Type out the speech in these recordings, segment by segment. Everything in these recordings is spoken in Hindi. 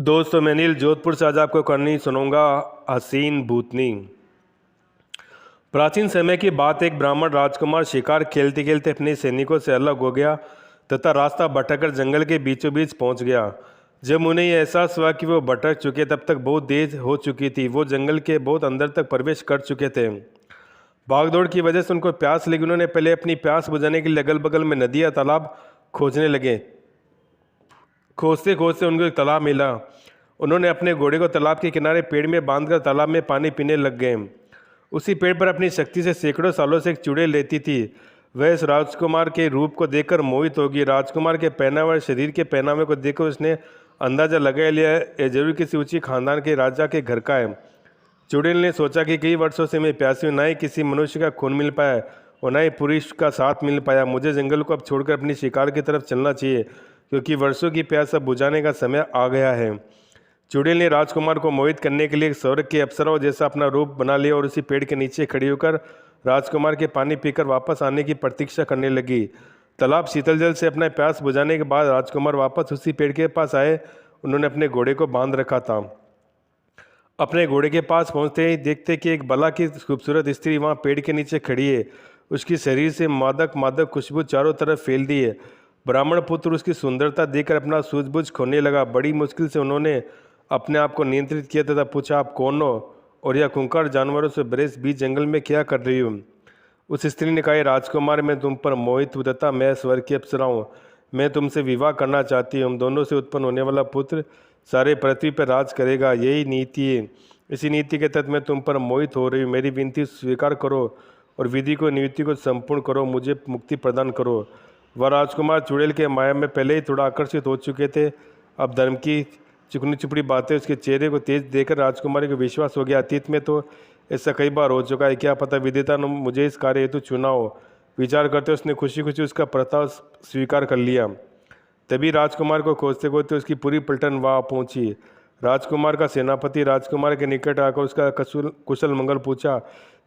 दोस्तों, मैं नील जोधपुर से आज आपको कहानी सुनाऊंगा। हसीन भूतनी। प्राचीन समय की बात, एक ब्राह्मण राजकुमार शिकार खेलते खेलते अपने सैनिकों से अलग हो गया तथा रास्ता भटककर जंगल के बीचों बीच पहुंच गया। जब उन्हें यह एहसास हुआ कि वो भटक चुके, तब तक बहुत देर हो चुकी थी। वो जंगल के बहुत अंदर तक प्रवेश कर चुके थे। भागदौड़ की वजह से उनको प्यास लगी। उन्होंने पहले अपनी प्यास बुझाने के लिए अगल बगल में नदी या तालाब खोजने लगे। खोजते खोजते उनको एक तालाब मिला। उन्होंने अपने घोड़े को तालाब के किनारे पेड़ में बांधकर तालाब में पानी पीने लग गए। उसी पेड़ पर अपनी शक्ति से सैकड़ों सालों से एक चुड़ैल रहती थी। वह इस राजकुमार के रूप को देखकर मोहित होगी। राजकुमार के पहनावे और शरीर के पहनावे को देखकर उसने अंदाजा लगा लिया, यह जरूर किसी ऊंची खानदान के राजा के घर का है। चुड़ैल ने सोचा कि कई वर्षों से मैं प्यासी हूँ, ना ही किसी मनुष्य का खून मिल पाया और ना ही पुरुष का साथ मिल पाया। मुझे जंगल को अब छोड़कर अपनी शिकार की तरफ चलना चाहिए, क्योंकि वर्षों की प्यास अब बुझाने का समय आ गया है। चुड़ैल ने राजकुमार को मोहित करने के लिए एक स्वर्ग के अप्सराओं जैसा अपना रूप बना लिया और उसी पेड़ के नीचे खड़ी होकर राजकुमार के पानी पीकर वापस आने की प्रतीक्षा करने लगी। तालाब शीतल जल से अपना प्यास बुझाने के बाद राजकुमार वापस उसी पेड़ के पास आए। उन्होंने अपने घोड़े को बांध रखा था। अपने घोड़े के पास पहुंचते ही देखते कि एक बला की खूबसूरत स्त्री वहां पेड़ के नीचे खड़ी है। उसकी शरीर से मादक मादक खुशबू चारों तरफ फैल दी है। ब्राह्मण पुत्र उसकी सुंदरता देखकर अपना सूझबूझ खोने लगा। बड़ी मुश्किल से उन्होंने अपने आप को नियंत्रित किया तथा पूछा, आप कौन हो और यह खूंखार जानवरों से बरेस बीच जंगल में क्या कर रही हूँ? उस स्त्री ने कहा, राजकुमार, मैं तुम पर मोहित हूँ तथा मैं स्वर्ग की अप्सरा हूँ। मैं तुमसे विवाह करना चाहती हूँ। हम दोनों से उत्पन्न होने वाला पुत्र सारे पृथ्वी पर राज करेगा, यही नीति है। इसी नीति के तहत मैं तुम पर मोहित हो रही हूँ। मेरी विनती स्वीकार करो और विधि को नियुक्ति को संपूर्ण करो, मुझे मुक्ति प्रदान करो। वह राजकुमार चुड़ैल के माया में पहले ही थोड़ा आकर्षित हो चुके थे। अब धर्म की चिकनी चुपड़ी बातें उसके चेहरे को तेज देखकर राजकुमारी को विश्वास हो गया, अतीत में तो ऐसा कई बार हो चुका है, क्या पता विधाता ने मुझे इस कार्य हेतु चुना हो। विचार करते उसने खुशी खुशी उसका प्रस्ताव स्वीकार कर लिया। तभी राजकुमार को खोजते खोजते उसकी पूरी पलटन वहाँ पहुंची। राजकुमार का सेनापति राजकुमार के निकट आकर उसका कुशल मंगल पूछा।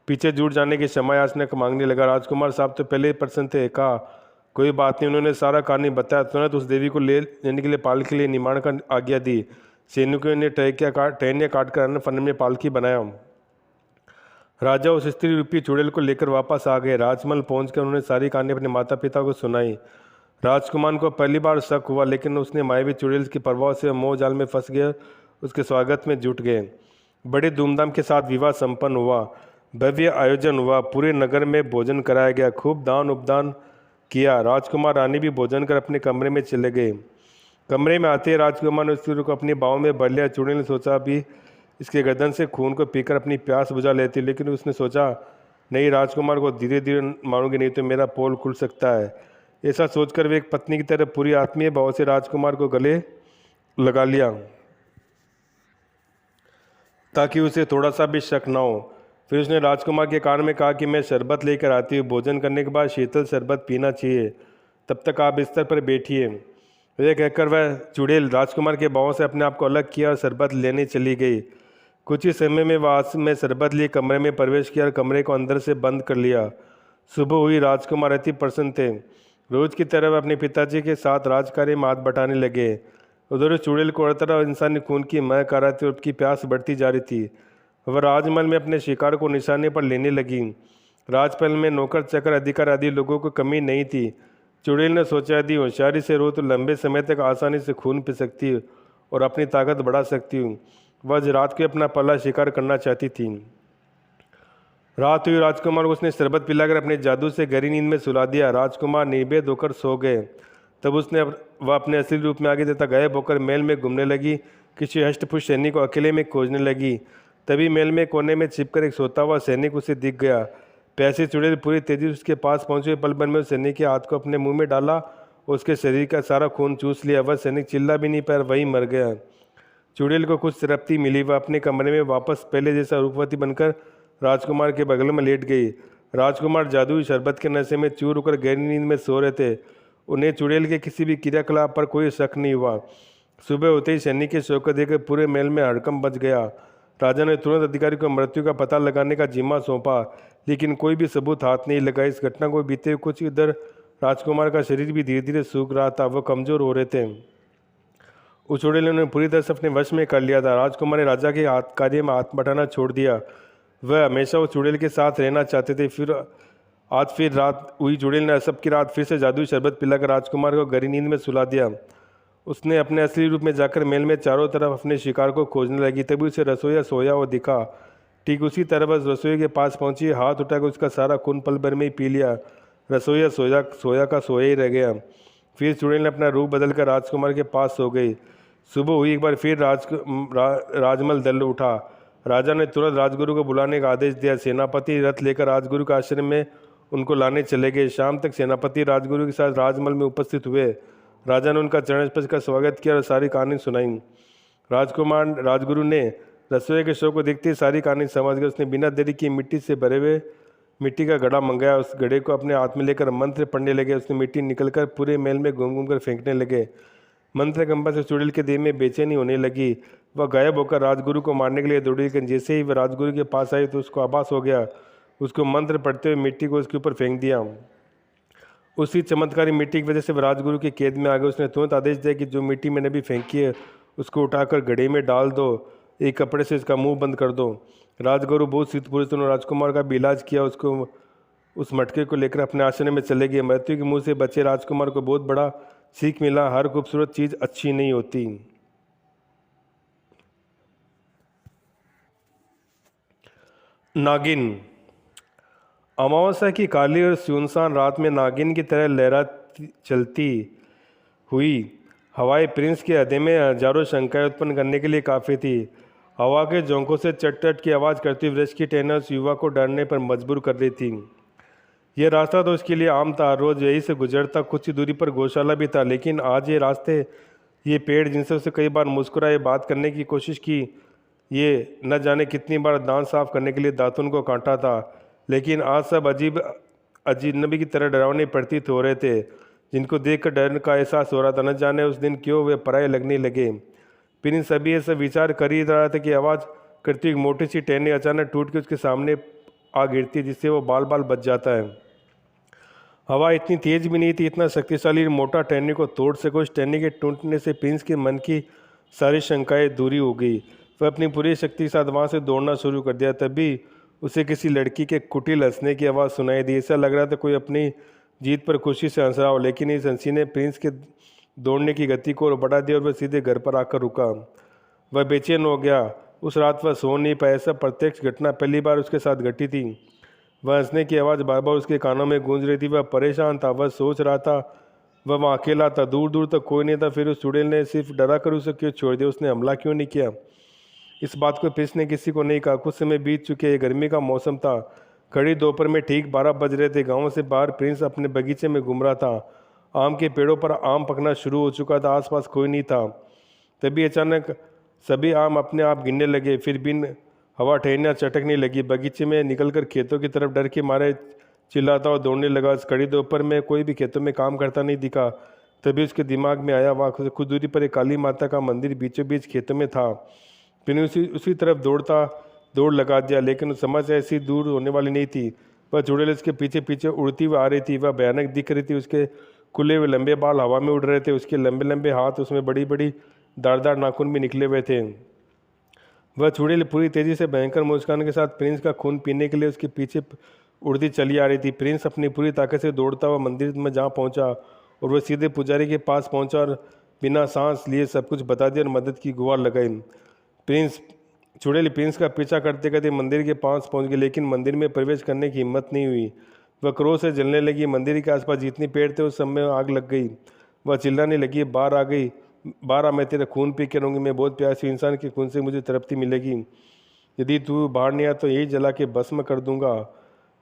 पीछे जुट जाने की क्षमा याचना मांगने लगा। राजकुमार साहब तो पहले ही प्रसन्न थे। कहा, कोई बात नहीं। उन्होंने सारा कहानी बताया। तुरंत उस देवी को लेने के लिए पालकी के लिए निर्माण का आज्ञा दी। सैनिकों ने टहनियाँ काटकर अन्न फन में पालकी बनाया। राजा उस स्त्री रूपी चुड़ैल को लेकर वापस आ गए। राजमहल पहुंचकर उन्होंने सारी कहानी अपने माता पिता को सुनाई। राजकुमार को पहली बार शक हुआ, लेकिन उसने मायावी चुड़ैल की प्रभाव से मोह जाल में फंस गया। उसके स्वागत में जुट गए। बड़े धूमधाम के साथ विवाह संपन्न हुआ। भव्य आयोजन हुआ। पूरे नगर में भोजन कराया गया। खूब दान उपदान किया। राजकुमार रानी भी भोजन कर अपने कमरे में चले गए। कमरे में आते ही राजकुमार ने उस स्त्री को अपनी बाहों में भर लिया। चुड़ैल ने सोचा भी इसके गर्दन से खून को पीकर अपनी प्यास बुझा लेती, लेकिन उसने सोचा नहीं, राजकुमार को धीरे धीरे मारूंगी, नहीं तो मेरा पोल खुल सकता है। ऐसा सोचकर वे एक पत्नी की तरह पूरी आत्मीय भाव से राजकुमार को गले लगा लिया, ताकि उसे थोड़ा सा भी शक न हो। फिर उसने राजकुमार के कान में कहा कि मैं शरबत लेकर आती हूँ। भोजन करने के बाद शीतल शरबत पीना चाहिए। तब तक आप बिस्तर पर बैठिए। यह कहकर वह चुड़ैल राजकुमार के बाहों से अपने आप को अलग किया और शरबत लेने चली गई। कुछ ही समय में वह में शरबत लिए कमरे में प्रवेश किया और कमरे को अंदर से बंद कर लिया। सुबह हुई। राजकुमार अति प्रसन्न थे। रोज की तरह वह अपने पिताजी के साथ राजकार्य में हाथ बटाने लगे। उधर चुड़ैल को हर तरफ इंसानी खून की महक आ रही थी और उसकी प्यास बढ़ती जा रही थी। वह राजमहल में अपने शिकार को निशाने पर लेने लगी। राजमहल में नौकर चाकर अधिकार आदि लोगों को कमी नहीं थी। चुड़ैल ने सोचा, यदि होशियारी से रो तो लंबे समय तक आसानी से खून पी सकती हूँ और अपनी ताकत बढ़ा सकती हूँ। वह आज रात को अपना पहला शिकार करना चाहती थी। रात हुई। राजकुमार को उसने शरबत पिलाकर अपने जादू से गहरी नींद में सुला दिया। राजकुमार निर्भेद होकर सो गए। तब वह अपने असली रूप में आगे तथा गायब होकर महल में घूमने लगी। किसी हष्टपुष्ट सैनिक को अकेले में खोजने लगी। तभी महल में कोने में छिपकर एक सोता हुआ सैनिक उसे दिख गया। प्यासी चुड़ैल पूरी तेजी से उसके पास पहुंचे। पल भर में उस सैनिक के हाथ को अपने मुंह में डाला और उसके शरीर का सारा खून चूस लिया। वह सैनिक चिल्ला भी नहीं पाया, वहीं मर गया। चुड़ैल को कुछ तृप्ति मिली। वह अपने कमरे में वापस पहले जैसा रूपवती बनकर राजकुमार के बगल में लेट गई। राजकुमार जादुई शरबत के नशे में चूर होकर गहरी नींद में सो रहे थे। उन्हें चुड़ैल के किसी भी क्रियाकलाप पर कोई शक नहीं हुआ। सुबह होते ही सैनिक के शव को देखकर पूरे महल में हड़कंप मच गया। राजा ने तुरंत अधिकारी को मृत्यु का पता लगाने का जिम्मा सौंपा, लेकिन कोई भी सबूत हाथ नहीं लगा। इस घटना को बीते हुए कुछ इधर राजकुमार का शरीर भी धीरे धीरे सूख रहा था। वह कमजोर हो रहे थे उस चुड़ैल ने उन्हें पूरी तरह से अपने वश में कर लिया था। राजकुमार ने राजा के हाथ कार्य में हाथ बटाना छोड़ दिया। वह हमेशा उस चुड़ैल के साथ रहना चाहते थे। फिर रात हुई। चुड़ैल ने सबकी रात फिर से जादुई शरबत पिलाकर राजकुमार को गहरी नींद में सुला दिया। उसने अपने असली रूप में जाकर महल में चारों तरफ अपने शिकार को खोजने लगी। तभी उसे रसोईया सोया हुआ दिखा। ठीक उसी तरह बस रसोई के पास पहुंची, हाथ उठाकर उसका सारा खून पल भर में ही पी लिया। रसोईया सोया का सोया ही रह गया। फिर चुड़ैल ने अपना रूप बदलकर राजकुमार के पास सो गई। सुबह हुई। एक बार फिर राजमहल दल उठा। राजा ने तुरंत राजगुरु को बुलाने का आदेश दिया। सेनापति रथ लेकर राजगुरु के आश्रम में उनको लाने चले गए। शाम तक सेनापति राजगुरु के साथ राजमहल में उपस्थित हुए। राजा ने उनका चरण स्पर्श का स्वागत किया और सारी कहानी सुनाई। राजगुरु ने रसोई के शो को देखते ही सारी कहानी समझ गए। उसने बिना देरी किए मिट्टी से भरे हुए मिट्टी का घड़ा मंगाया। उस घड़े को अपने हाथ में लेकर मंत्र पढ़ने लगे। उसने मिट्टी निकलकर पूरे महल में घूम घूम कर फेंकने लगे। मंत्र कंपन से चुड़ैल के देह में बेचैनी होने लगी। वह गायब होकर राजगुरु को मारने के लिए दौड़ी, लेकिन जैसे ही वह राजगुरु के पास आई तो उसको आभास हो गया। उसको मंत्र पढ़ते हुए मिट्टी को उसके ऊपर फेंक दिया। उसी चमत्कारी मिट्टी की वजह से वह राजगुरु की कैद में आ गए। उसने तुरंत आदेश दिया कि जो मिट्टी मैंने अभी फेंकी है उसको उठाकर घड़े में डाल दो, एक कपड़े से इसका मुंह बंद कर दो। राजगुरु बहुत सिद्ध पुरुष थे। उन्होंने राजकुमार का भी इलाज किया। उसको उस मटके को लेकर अपने आश्रम में चले गए। मृत्यु के मुंह से बचे राजकुमार को बहुत बड़ा सीख मिला, हर खूबसूरत चीज़ अच्छी नहीं होती। नागिन। अमावस्या की काली और सुनसान रात में नागिन की तरह लहराती चलती हुई हवाएं प्रिंस के हृदय में हजारों शंकाएं उत्पन्न करने के लिए काफ़ी थी। हवा के झोंकों से चट की आवाज़ करती हुई वृक्ष की टहनियां उस युवा को डरने पर मजबूर कर रही थी। यह रास्ता तो उसके लिए आम था, रोज यही से गुजरता। कुछ ही दूरी पर गौशाला भी था, लेकिन आज ये पेड़ जिनसे उसे कई बार मुस्कुराए बात करने की कोशिश की, ये न जाने कितनी बार दांत साफ करने के लिए दातुन को काटा था, लेकिन आज सब अजनबी की तरह डरावने प्रतीत हो रहे थे, जिनको देखकर डर का एहसास हो रहा था। न जाने उस दिन क्यों वे पराये लगने लगे। प्रिंस सभी ये सब विचार कर ही रहा था कि आवाज़ करती एक मोटी सी टहनी अचानक टूट के उसके सामने आ गिरती है, जिससे वो बाल बाल बच जाता है। हवा इतनी तेज भी नहीं थी, इतना शक्तिशाली मोटा टहनी को तोड़ सके। उस टहनी के टूटने से प्रिंस के मन की सारी शंकाएं दूरी हो गई। वह अपनी पूरी शक्ति के साथ वहाँ से दौड़ना शुरू कर दिया। तभी उसे किसी लड़की के कुटिल हंसने की आवाज़ सुनाई दी। ऐसा लग रहा था कोई अपनी जीत पर खुशी से हंस रहा हो, लेकिन इस हंसी ने प्रिंस के दौड़ने की गति को और बढ़ा दिया और वह सीधे घर पर आकर रुका। वह बेचैन हो गया। उस रात वह सो नहीं पाया। ऐसा प्रत्यक्ष घटना पहली बार उसके साथ घटी थी। वह हंसने की आवाज़ बार बार उसके कानों में गूंज रही थी। वह परेशान था, वह सोच रहा था, वह वहाँ अकेला था, दूर दूर तक कोई नहीं था। फिर उस चुड़ैल ने सिर्फ डरा कर उसे क्यों छोड़ दिया? उसने हमला क्यों नहीं किया? इस बात को प्रिंस ने किसी को नहीं कहा। कुछ समय बीत चुके, ये गर्मी का मौसम था। कड़ी दोपहर में ठीक 12 बज रहे थे। गाँव से बाहर प्रिंस अपने बगीचे में घूम रहा था। आम के पेड़ों पर आम पकना शुरू हो चुका था। आसपास कोई नहीं था। तभी अचानक सभी आम अपने आप गिरने लगे। फिर बिन हवा टहनियाँ चटकने लगी। बगीचे में निकलकर खेतों की तरफ डर के मारे चिल्लाता और दौड़ने लगा। इस कड़ी दोपहर में कोई भी खेतों में काम करता नहीं दिखा। तभी उसके दिमाग में आया, वहाँ से कुछ दूरी पर एक काली माता का मंदिर बीचों बीच खेतों में था। फिर उसी तरफ दौड़ लगा दिया, लेकिन समझ ऐसी दूर होने वाली नहीं थी। वह चुड़ैल उसके पीछे पीछे उड़ती हुई आ रही थी। वह भयानक दिख रही थी। उसके खुले हुए लंबे बाल हवा में उड़ रहे थे। उसके लंबे लंबे हाथ, उसमें बड़ी बड़ी धारदार नाखून भी निकले हुए थे। वह चुड़ैल पूरी तेजी से भयंकर मुस्कान के साथ प्रिंस का खून पीने के लिए उसके पीछे उड़ती चली आ रही थी। प्रिंस अपनी पूरी ताकत से दौड़ता हुआ मंदिर में जा पहुंचा और वह सीधे पुजारी के पास पहुंचा और बिना सांस लिए सब कुछ बता दिया और मदद की गुहार लगाई। चुड़ैल प्रिंस का पीछा करते करते मंदिर के पास पहुंच गई, लेकिन मंदिर में प्रवेश करने की हिम्मत नहीं हुई। वह क्रोध से जलने लगी। मंदिर के आसपास जितने पेड़ थे उस सब में आग लग गई। वह चिल्लाने लगी, बाहर आ गई, बाहर आ, मैं तेरा खून पी के रहूँगी। मैं बहुत प्यासी इंसान के खून से मुझे तृप्ति मिलेगी। यदि तू बाहर नहीं आया तो यही जला के भस्म कर दूंगा।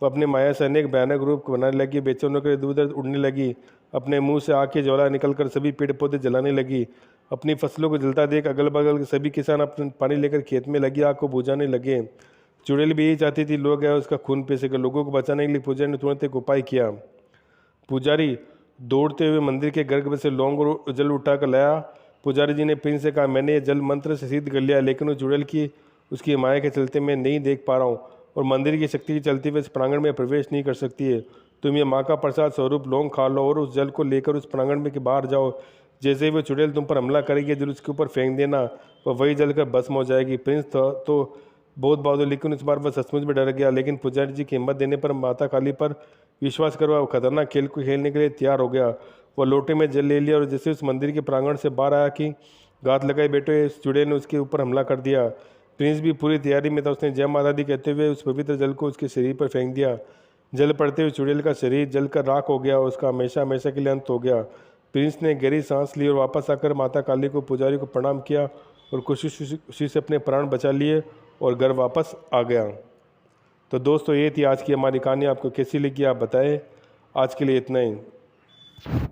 वह अपने माया से अनेक भयानक रूप बनाने लगी। बेचैन होकर इधर उधर उड़ने लगी। अपने मुंह से आग की ज्वाला निकलकर सभी पेड़ पौधे जलाने लगी। अपनी फसलों को जलता देख अगल बगल के सभी किसान अपने पानी लेकर खेत में लगी आग को बुझाने लगे। चुड़ैल भी यही चाहती थी लोग आए उसका खून पी सके। लोगों को बचाने के लिए पुजारी ने तुरंत एक उपाय किया। पुजारी दौड़ते हुए मंदिर के गर्भ से लौंग और जल उठाकर लाया। पुजारी जी ने प्रिंस से कहा, मैंने ये जल मंत्र से सिद्ध कर लिया, लेकिन वो चुड़ैल की उसकी माया के चलते मैं नहीं देख पा रहा हूँ और मंदिर की शक्ति के चलते हुए इस प्रांगण में प्रवेश नहीं कर सकती है। तुम ये माँ का प्रसाद स्वरूप लौंग खा लो और उस जल को लेकर उस प्रांगण में के बाहर जाओ। जैसे ही वो चुड़ैल तुम पर हमला करेगी यदि उसके ऊपर फेंक देना वह वही जलकर भस्म हो जाएगी। प्रिंस तो बहुत बहादुर, लेकिन इस बार वह सचमुच में डर गया। लेकिन पुजारी जी की हिम्मत देने पर माता काली पर विश्वास करवा वो खतरनाक खेल को खेलने के लिए तैयार हो गया। वह लोटे में जल ले लिया और जैसे उस मंदिर के प्रांगण से बाहर आया कि घात लगाए बैठे इस चुड़ैल ने उसके ऊपर हमला कर दिया। प्रिंस भी पूरी तैयारी में था। उसने जय माता दी कहते हुए उस पवित्र जल को उसके शरीर पर फेंक दिया। जल पड़ते हुए चुड़ैल का शरीर जलकर राख हो गया और उसका हमेशा हमेशा के लिए अंत हो गया। प्रिंस ने गहरी सांस ली और वापस आकर माता काली को, पुजारी को प्रणाम किया और खुशी खुशी से अपने प्राण बचा लिए और घर वापस आ गया। तो दोस्तों ये थी आज की हमारी कहानी। आपको कैसी लगी आप बताएं। आज के लिए इतना ही।